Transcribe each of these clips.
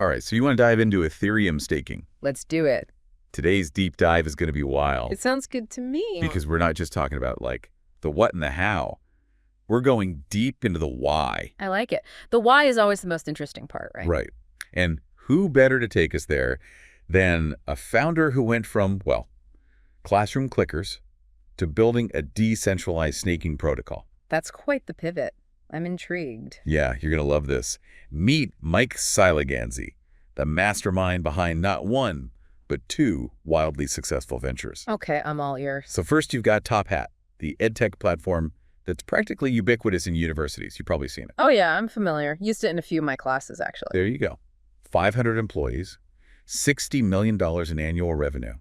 All right, so you want to dive into Ethereum staking. Let's do it. Today's deep dive is going to be wild. It sounds good to me. Because we're not just talking about, like, the what and the how. We're going deep into the why. I like it. The why is always the most interesting part, right? Right. And who better to take us there than a founder who went from, well, classroom clickers to building a decentralized staking protocol. That's quite the pivot. I'm intrigued. Yeah, you're going to love this. Meet Mike Silagadze, the mastermind behind not one, but two wildly successful ventures. Okay, I'm all ears. So first you've got Top Hat, the Edtech platform that's practically ubiquitous in universities. You've probably seen it. Oh yeah, I'm familiar. Used it in a few of my classes, actually. There you go. 500 employees, $60 million in annual revenue.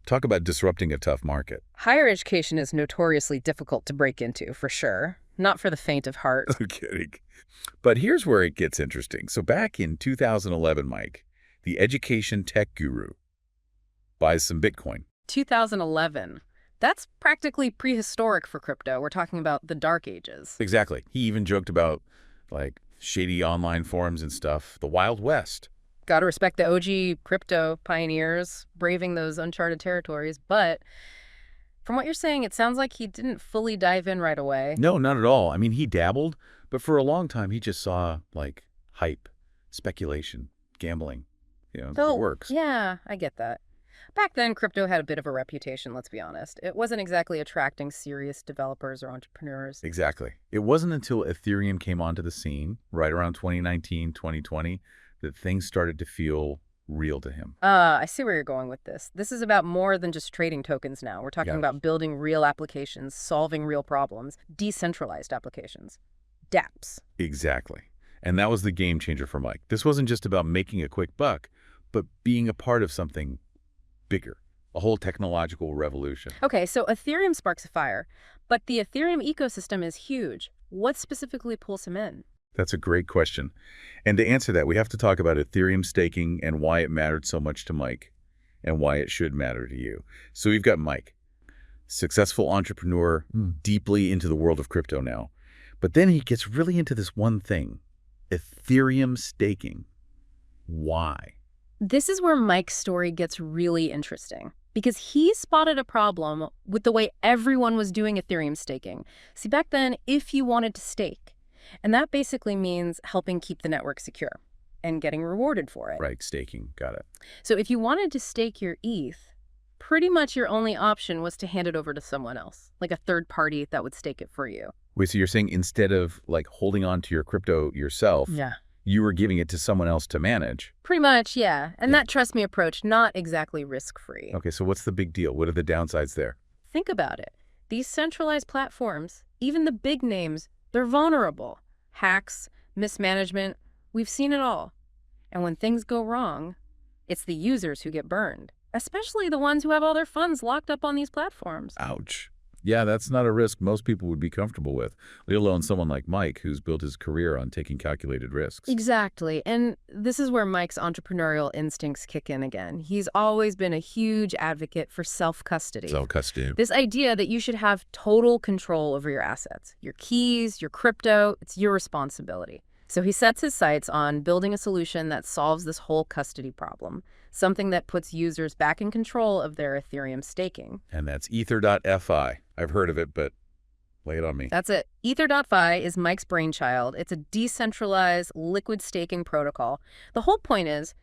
Talk about disrupting a tough market. Higher education is notoriously difficult to break into, for sure. Not for the faint of heart. I'm kidding. But here's where it gets interesting. So back in 2011, Mike, the education tech guru buys some Bitcoin. 2011. That's practically prehistoric for crypto. We're talking about the dark ages. Exactly. He even joked about, like, shady online forums and stuff. The Wild West. Gotta respect the OG crypto pioneers braving those uncharted territories. But from what you're saying, it sounds like he didn't fully dive in right away. No, not at all. I mean, he dabbled, but for a long time, he just saw, like, hype, speculation, gambling. You know, it works. Yeah, I get that. Back then, crypto had a bit of a reputation, let's be honest. It wasn't exactly attracting serious developers or entrepreneurs. Exactly. It wasn't until Ethereum came onto the scene, right around 2019, 2020, that things started to feel real to him. I see where you're going with this. This is about more than just trading tokens now. We're talking about building real applications, solving real problems, decentralized applications, dApps. Exactly. And that was the game changer for Mike. This wasn't just about making a quick buck, but being a part of something bigger, a whole technological revolution. Okay, so Ethereum sparks a fire, but the Ethereum ecosystem is huge. What specifically pulls him in? That's a great question. And to answer that, we have to talk about Ethereum staking and why it mattered so much to Mike and why it should matter to you. So we've got Mike, successful entrepreneur, deeply into the world of crypto now. But then he gets really into this one thing, Ethereum staking. Why? This is where Mike's story gets really interesting because he spotted a problem with the way everyone was doing Ethereum staking. See, back then, if you wanted to stake, and that basically means helping keep the network secure and getting rewarded for it. Right, staking. Got it. So if you wanted to stake your ETH, pretty much your only option was to hand it over to someone else, like a third party that would stake it for you. Wait, so you're saying instead of, like, holding on to your crypto yourself, you were giving it to someone else to manage? Pretty much, yeah. And that trust me approach, not exactly risk-free. Okay, so what's the big deal? What are the downsides there? Think about it. These centralized platforms, even the big names, they're vulnerable. Hacks, mismanagement, we've seen it all. And when things go wrong, it's the users who get burned, especially the ones who have all their funds locked up on these platforms. Ouch. Yeah, that's not a risk most people would be comfortable with, let alone someone like Mike, who's built his career on taking calculated risks. Exactly. And this is where Mike's entrepreneurial instincts kick in again. He's always been a huge advocate for self-custody. Self-custody. This idea that you should have total control over your assets, your keys, your crypto, it's your responsibility. So he sets his sights on building a solution that solves this whole custody problem, something that puts users back in control of their Ethereum staking. And that's Ether.fi. I've heard of it, but lay it on me. That's it. Ether.fi is Mike's brainchild. It's a decentralized liquid staking protocol. The whole point is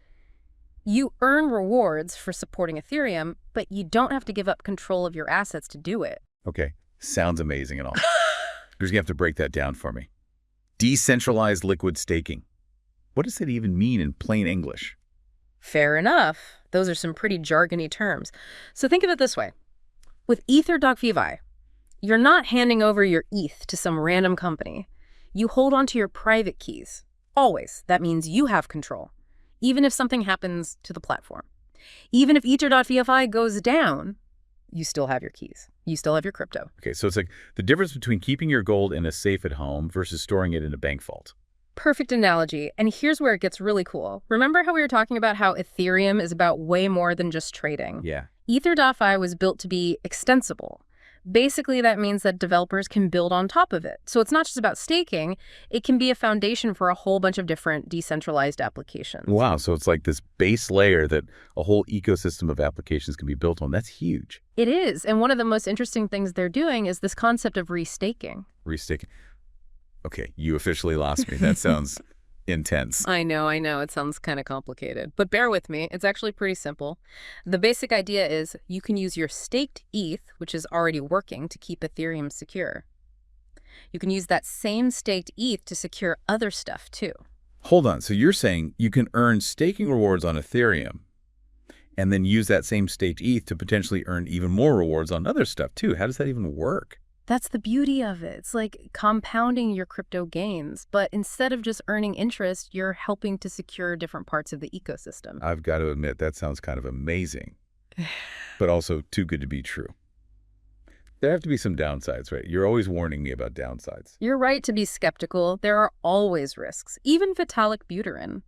you earn rewards for supporting Ethereum, but you don't have to give up control of your assets to do it. Okay, sounds amazing and all. You're going to have to break that down for me. Decentralized liquid staking. What does that even mean in plain English? Fair enough. Those are some pretty jargony terms. So think of it this way. With Ether.fi, you're not handing over your ETH to some random company. You hold onto your private keys. Always. That means you have control, even if something happens to the platform. Even if Ether.fi goes down, you still have your keys. You still have your crypto. Okay, so it's like the difference between keeping your gold in a safe at home versus storing it in a bank vault. Perfect analogy. And here's where it gets really cool. Remember how we were talking about how Ethereum is about way more than just trading? Yeah. Ether.fi was built to be extensible. Basically, that means that developers can build on top of it. So it's not just about staking, it can be a foundation for a whole bunch of different decentralized applications. Wow, so it's like this base layer that a whole ecosystem of applications can be built on. That's huge. It is. And one of the most interesting things they're doing is this concept of restaking. Restaking. Okay, you officially lost me. That sounds intense. I know. It sounds kind of complicated. But bear with me. It's actually pretty simple. The basic idea is you can use your staked ETH, which is already working, to keep Ethereum secure. You can use that same staked ETH to secure other stuff, too. Hold on. So you're saying you can earn staking rewards on Ethereum and then use that same staked ETH to potentially earn even more rewards on other stuff, too. How does that even work? That's the beauty of it. It's like compounding your crypto gains, but instead of just earning interest, you're helping to secure different parts of the ecosystem. I've got to admit, that sounds kind of amazing, but also too good to be true. There have to be some downsides, right? You're always warning me about downsides. You're right to be skeptical. There are always risks. Even Vitalik Buterin,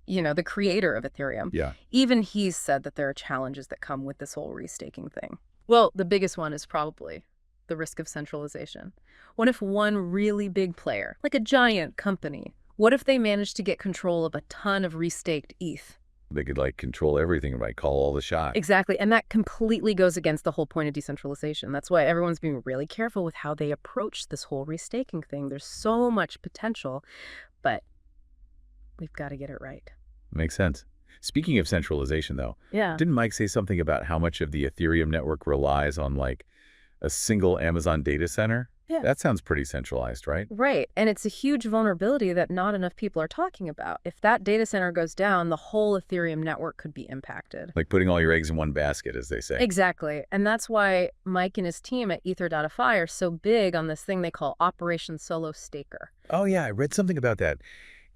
the creator of Ethereum, Yeah. even he's said that there are challenges that come with this whole restaking thing. Well, the biggest one is probably the risk of centralization. What if one really big player, like a giant company, what if they managed to get control of a ton of restaked ETH? They could control everything, right? Call all the shots. Exactly. And that completely goes against the whole point of decentralization. That's why everyone's being really careful with how they approach this whole restaking thing. There's so much potential, but we've got to get it right. Makes sense. Speaking of centralization, though, Yeah. didn't Mike say something about how much of the Ethereum network relies on a single Amazon data center? Yeah. That sounds pretty centralized, right? Right. And it's a huge vulnerability that not enough people are talking about. If that data center goes down, the whole Ethereum network could be impacted. Like putting all your eggs in one basket, as they say. Exactly. And that's why Mike and his team at Ether.fi are so big on this thing they call Operation Solo Staker. Oh, yeah, I read something about that.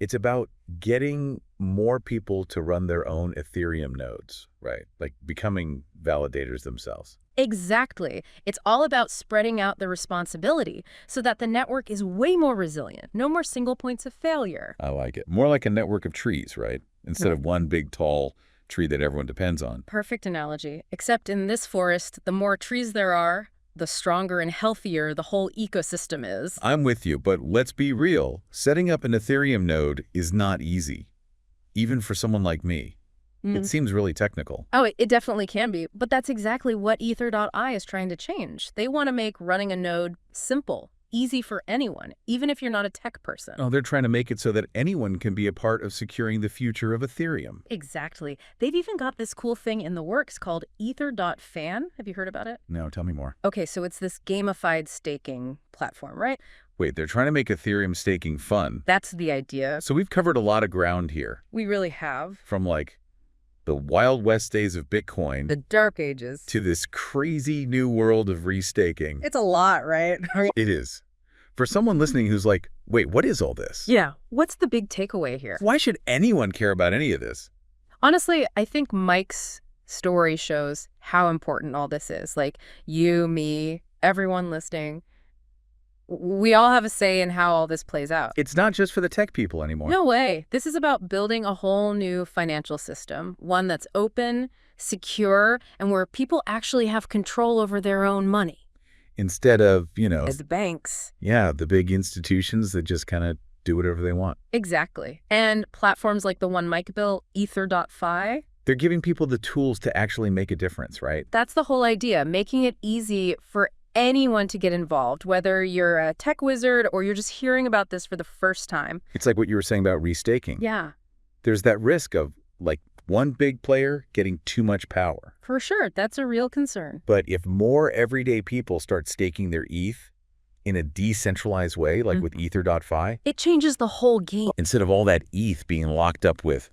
It's about getting more people to run their own Ethereum nodes, right? Like becoming validators themselves. Exactly. It's all about spreading out the responsibility so that the network is way more resilient. No more single points of failure. I like it. More like a network of trees, right? Instead of one big, tall tree that everyone depends on. Perfect analogy. Except in this forest, the more trees there are, the stronger and healthier the whole ecosystem is. I'm with you, but let's be real. Setting up an Ethereum node is not easy, even for someone like me. It seems really technical. Oh, it definitely can be, but that's exactly what Ether.fi is trying to change. They want to make running a node simple, easy for anyone, even if you're not a tech person. Oh, they're trying to make it so that anyone can be a part of securing the future of Ethereum. Exactly. They've even got this cool thing in the works called Ether.fan. Have you heard about it? No, tell me more. Okay, so it's this gamified staking platform, right? Wait, they're trying to make Ethereum staking fun. That's the idea. So we've covered a lot of ground here. We really have. From the Wild West days of Bitcoin The dark ages. to this crazy new world of restaking. It's a lot, right? It is. For someone listening who's like, wait, what is all this? Yeah. What's the big takeaway here? Why should anyone care about any of this? Honestly, I think Mike's story shows how important all this is. Like you, me, everyone listening, we all have a say in how all this plays out. It's not just for the tech people anymore. No way. This is about building a whole new financial system, one that's open, secure, and where people actually have control over their own money. Instead of, As the banks. yeah, the big institutions that just kind of do whatever they want. Exactly. And platforms like the one Mike built, Ether.fi, They're giving people the tools to actually make a difference, right? that's the whole idea, making it easy for anyone to get involved, whether you're a tech wizard or you're just hearing about this for the first time. It's like what you were saying about restaking. Yeah, There's that risk of one big player getting too much power. for sure. That's a real concern. But if more everyday people start staking their ETH in a decentralized way, like with Ether.fi, It changes the whole game, instead of all that ETH being locked up with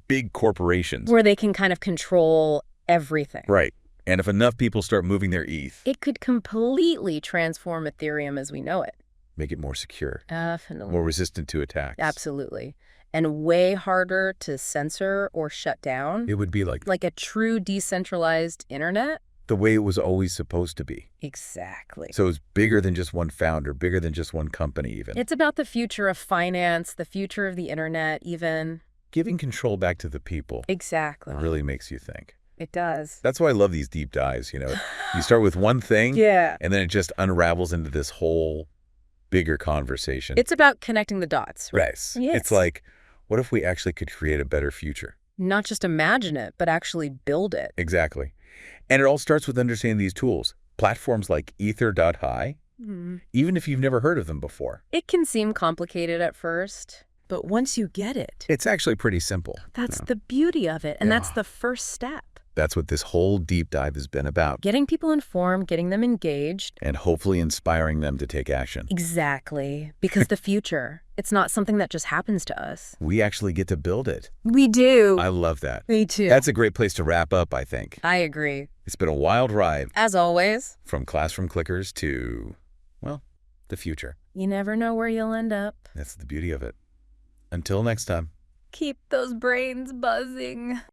big corporations. where they can kind of control everything. Right. And if enough people start moving their ETH, It could completely transform Ethereum as we know it. make it more secure, Definitely. more resistant to attacks. Absolutely. And way harder to censor or shut down. It would be Like a true decentralized internet. the way it was always supposed to be. Exactly. So it's bigger than just one founder, bigger than just one company even. It's about the future of finance, the future of the internet even. Giving control back to the people Exactly. really makes you think. It does. That's why I love these deep dives, you know. You start with one thing, Yeah. and then it just unravels into this whole bigger conversation. It's about connecting the dots, right? Yes. Yes. It's like, what if we actually could create a better future? Not just imagine it, but actually build it. Exactly. And it all starts with understanding these tools. Platforms like Ether.fi, even if you've never heard of them before. It can seem complicated at first, but once you get it, It's actually pretty simple. that's the beauty of it, and that's the first step. That's what this whole deep dive has been about. Getting people informed, getting them engaged. And hopefully inspiring them to take action. Exactly. Because the future, it's not something that just happens to us. We actually get to build it. We do. I love that. Me too. That's a great place to wrap up, I think. I agree. It's been a wild ride. As always. From classroom clickers to, well, the future. You never know where you'll end up. That's the beauty of it. Until next time. Keep those brains buzzing.